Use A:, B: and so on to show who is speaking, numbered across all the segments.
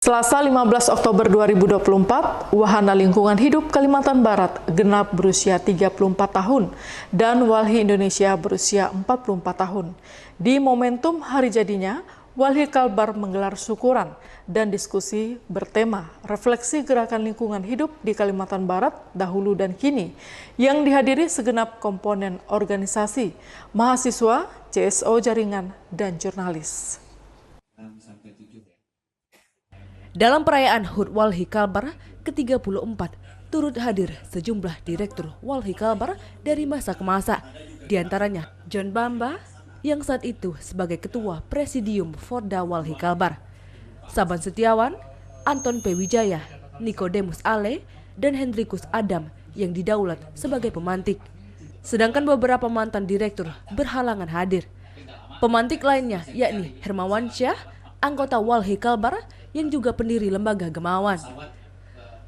A: Selasa 15 Oktober 2024, Wahana Lingkungan Hidup Kalimantan Barat genap berusia 34 tahun dan Walhi Indonesia berusia 44 tahun. Di momentum hari jadinya, Walhi Kalbar menggelar syukuran dan diskusi bertema refleksi gerakan lingkungan hidup di Kalimantan Barat dahulu dan kini yang dihadiri segenap komponen organisasi, mahasiswa, CSO jaringan, dan jurnalis.
B: Dalam perayaan HUT Walhi Kalbar ke-34, turut hadir sejumlah direktur Walhi Kalbar dari masa ke masa, diantaranya John Bamba yang saat itu sebagai Ketua Presidium Forda Walhi Kalbar, Saban Setiawan, Anton P. Wijaya, Nikodemus Ale, dan Hendrikus Adam yang didaulat sebagai pemantik. Sedangkan beberapa mantan direktur berhalangan hadir. Pemantik lainnya yakni Hermawan Syah, anggota Walhi Kalbar yang juga pendiri lembaga Gemawan.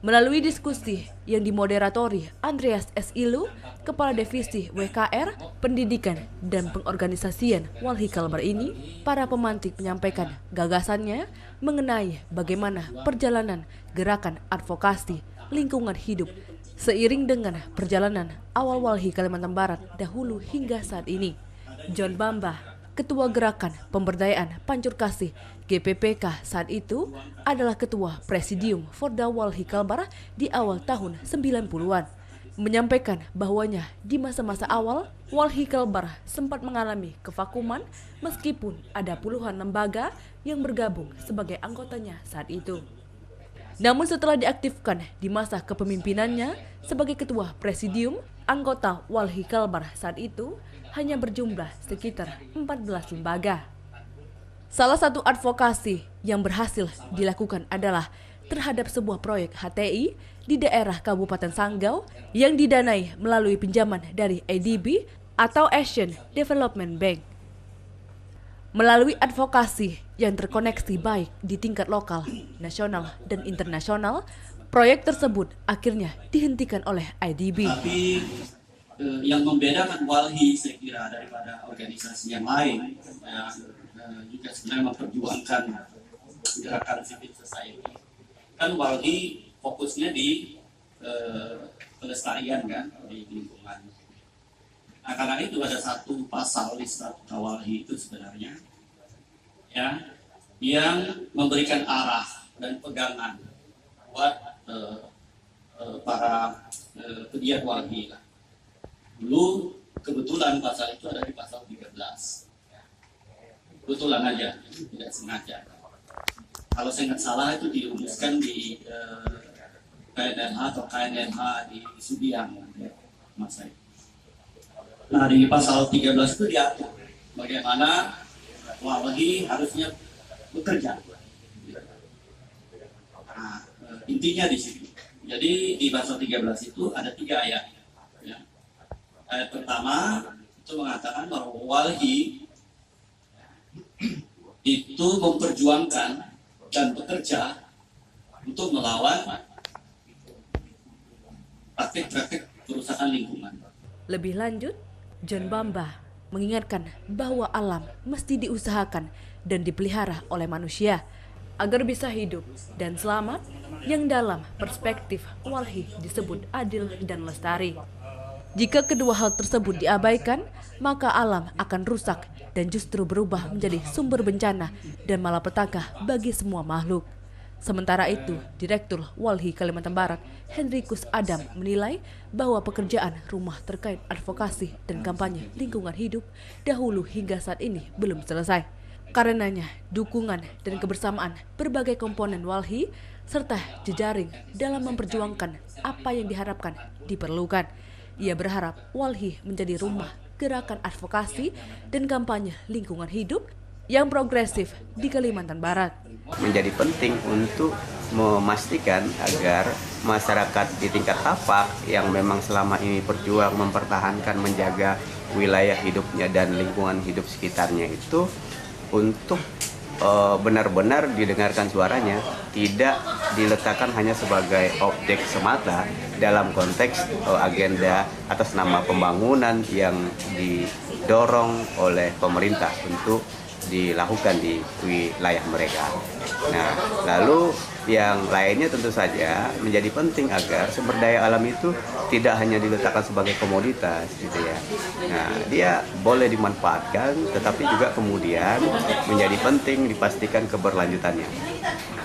B: Melalui diskusi yang dimoderatori Andreas S. Ilu, Kepala Divisi WKR, Pendidikan dan Pengorganisasian Walhi Kalbar ini, para pemantik menyampaikan gagasannya mengenai bagaimana perjalanan gerakan advokasi lingkungan hidup seiring dengan perjalanan awal Walhi Kalimantan Barat dahulu hingga saat ini. John Bamba, Ketua Gerakan Pemberdayaan Pancur Kasih GPPK saat itu adalah Ketua Presidium Forda Walhi Kalbar di awal tahun 90-an, menyampaikan bahwanya di masa-masa awal Walhi Kalbar sempat mengalami kevakuman meskipun ada puluhan lembaga yang bergabung sebagai anggotanya saat itu. Namun setelah diaktifkan di masa kepemimpinannya sebagai Ketua Presidium, anggota Walhi Kalbar saat itu hanya berjumlah sekitar 14 lembaga. Salah satu advokasi yang berhasil dilakukan adalah terhadap sebuah proyek HTI di daerah Kabupaten Sanggau yang didanai melalui pinjaman dari ADB atau Asian Development Bank. Melalui advokasi yang terkoneksi baik di tingkat lokal, nasional, dan internasional, proyek tersebut akhirnya dihentikan oleh ADB.
C: Tapi yang membedakan Walhi saya kira daripada organisasi yang lain juga sebenarnya memperjuangkan gerakan civil society. Kan Walhi fokusnya di pelestarian kan di lingkungan. Nah, karena itu ada satu pasal di Statuta Walhi itu sebenarnya ya yang memberikan arah dan pegangan buat para pegiat Walhi lah. Dulu kebetulan pasal itu ada di pasal 13. Kebetulan aja, tidak sengaja. Kalau saya nggak salah itu dirumuskan di KNLH atau KNLH di Sudiang masa itu. Nah di pasal 13 itu diatur bagaimana Walhi harusnya bekerja. Nah, intinya di situ. Jadi di pasal 13 itu ada 3 ayat. Ya. Ayat pertama itu mengatakan bahwa Walhi itu memperjuangkan dan bekerja untuk melawan praktik-praktik kerusakan lingkungan.
B: Lebih lanjut, John Bamba mengingatkan bahwa alam mesti diusahakan dan dipelihara oleh manusia agar bisa hidup dan selamat yang dalam perspektif Walhi disebut adil dan lestari. Jika kedua hal tersebut diabaikan, maka alam akan rusak dan justru berubah menjadi sumber bencana dan malapetaka bagi semua makhluk. Sementara itu, Direktur Walhi Kalimantan Barat, Hendrikus Adam, menilai bahwa pekerjaan rumah terkait advokasi dan kampanye lingkungan hidup dahulu hingga saat ini belum selesai. Karenanya, dukungan dan kebersamaan berbagai komponen Walhi serta jejaring dalam memperjuangkan apa yang diharapkan diperlukan. Ia berharap Walhi menjadi rumah gerakan advokasi dan kampanye lingkungan hidup yang progresif di Kalimantan Barat.
D: Menjadi penting untuk memastikan agar masyarakat di tingkat tapak yang memang selama ini berjuang mempertahankan, menjaga wilayah hidupnya dan lingkungan hidup sekitarnya itu untuk benar-benar didengarkan suaranya, tidak diletakkan hanya sebagai objek semata dalam konteks agenda atas nama pembangunan yang didorong oleh pemerintah untuk dilakukan di wilayah mereka. Nah, lalu yang lainnya tentu saja menjadi penting agar sumber daya alam itu tidak hanya diletakkan sebagai komoditas gitu ya. Nah, dia boleh dimanfaatkan tetapi juga kemudian menjadi penting dipastikan keberlanjutannya.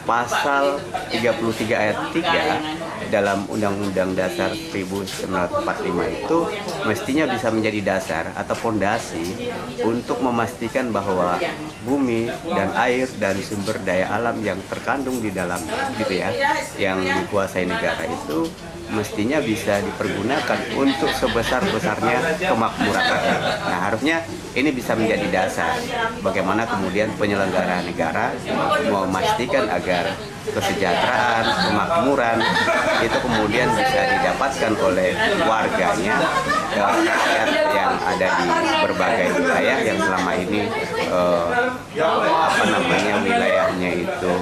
D: Pasal 33 ayat 3 dalam Undang-Undang Dasar 1945 itu mestinya bisa menjadi dasar atau fondasi untuk memastikan bahwa bumi dan air dan sumber daya alam yang terkandung di dalam gitu ya, yang dikuasai negara itu mestinya bisa dipergunakan untuk sebesar-besarnya kemakmuran rakyat. Nah, harusnya ini bisa menjadi dasar bagaimana kemudian penyelenggara negara memastikan agar kesejahteraan, kemakmuran itu kemudian bisa didapatkan oleh warganya, rakyat yang ada di berbagai wilayah yang selama ini wilayahnya itu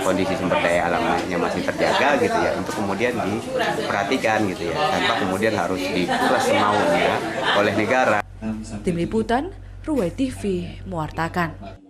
D: kondisi sumber daya alamnya masih terjaga gitu ya, untuk kemudian diperhatikan gitu ya, tanpa kemudian harus dikuras semaunya oleh negara.
B: Tim Liputan, Ruwai TV mewartakan.